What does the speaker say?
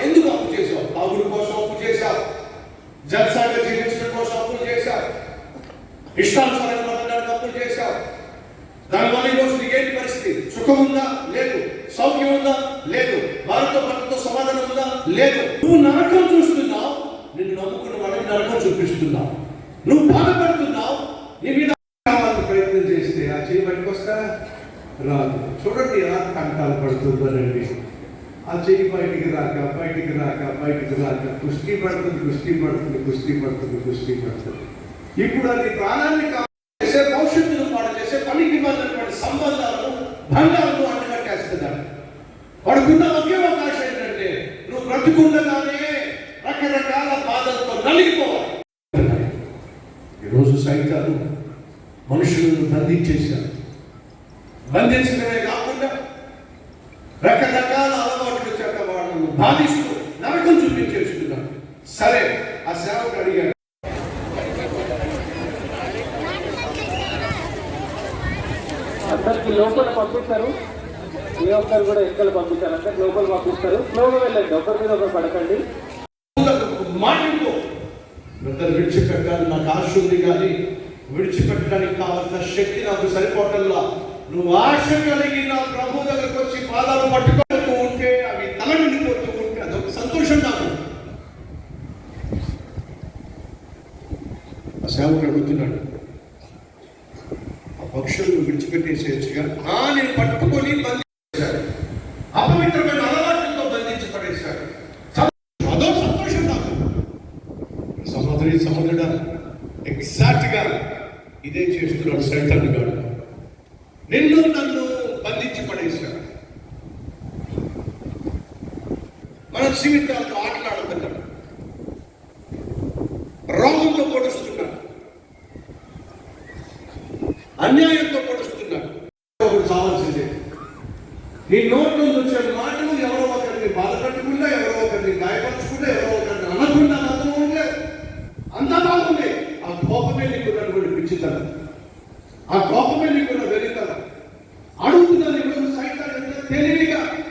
ఎందుకు అప్పు చేశావు? తాగుడు కోసం అప్పు చేశావు, జల్సాగా జీవించడం కోసం అప్పులు చేశావు, ఇష్టానుసారంగా బతకడానికి అప్పులు చేశావు. దానివల్ల ఈరోజు నీకేంటి పరిస్థితి? సుఖం ఉందా? లేదు. సౌఖ్యం ఉందా? లేదు. వారితో భర్తతో సమాధానం ఉందా? లేదు. నువ్వు నరకం చూస్తున్నావు, నిన్ను నమ్ముకున్న వాళ్ళకి నరకం చూపిస్తున్నావు. నువ్వు బాధపడుతున్నావు, నీ మీద ప్రయత్నం చేస్తే ఆ చేయి బయటకు వస్తా రాదు. చూడండి ఎలా కంటాలు పడుతుందోనండి. ఆ చెయ్యి బయటికి రాక కుస్తీ పడుతుంది. ఇప్పుడు అది ప్రాణాన్ని చేసే, భవిష్యత్తును పాడు చేసే, పనికి మారినటువంటి సంబంధాలను, బంధాలను అంటగట్టేస్తున్నాడు. వాడుకున్న ఒకే అవకాశం ఏంటంటే నువ్వు బ్రతుకుండగానే రకరకాల బాధలతో నలిగిపోవాలి. ఈరోజు సైతాను మనుషులను బంధించేశారు. బంధించడమే కాకుండా రకరకాల అలవాట్లు చేత వాళ్ళను బాధిస్తూ నరకం చూపించేస్తున్నారు. సరే, ఆ సేవకు అడిగాడు, అందరికి లోపల పంపిస్తారు. ఏ ఒక్కరు కూడా ఎక్కడ పంపించారు, అందరికి లోపల పంపిస్తారు. స్లోగా వెళ్ళండి, ఒకరి మీద ఒకరు పడకండి. మాటతో విడిచిపెట్టాలి, నాకు ఆశ ఉంది, కానీ విడిచిపెట్టడానికి కావాల్సిన శక్తి నాకు సరిపోవటంలా. నువ్వు ఆశ కలిగి నా ప్రభు దగ్గరకు వచ్చి పాదాలు పట్టుకుంటూ ఉంటే, అవి తల నిండిపోతూ ఉంటే అదొక సంతోషం నాకు. ఆ సేవకుడు అడుగుతున్నాడు, ఆ పక్షులను విడిచిపెట్టేసేయచ్చుగా. నేను పట్టుకొని బంధించాడు, అపవిత్రమైన అలవాట్లతో బంధించి పడేశాడు. అదో సంతోషం నాకు. సహోదరుడా, ఎగ్జాక్ట్ గా ఇదే చేస్తున్నాడు సైతాను గాడు. నన్ను బంధించి పడేశాడు. మన జీవితాలతో ఆటలాడుతున్నాడు, రోగంతో పొడుస్తున్నాడు, అన్యాయంతో పొడుస్తున్నాడు. ఒకటి కావాల్సిందే, నీ నోట్లో వచ్చే మాటలు ఎవరో ఒకరిని బాధపెట్టకుండా, ఎవరో ఒకరిని గాయపరచకుండా, ఎవరో ఒకరిని అనకుండా మాత్రం ఉండలేదు. అంతా బాగుంది. ఆ కోపమే నీకున్నటువంటి పిచ్చితనం, ఆ కోపమే నీకున్న వెలితనం.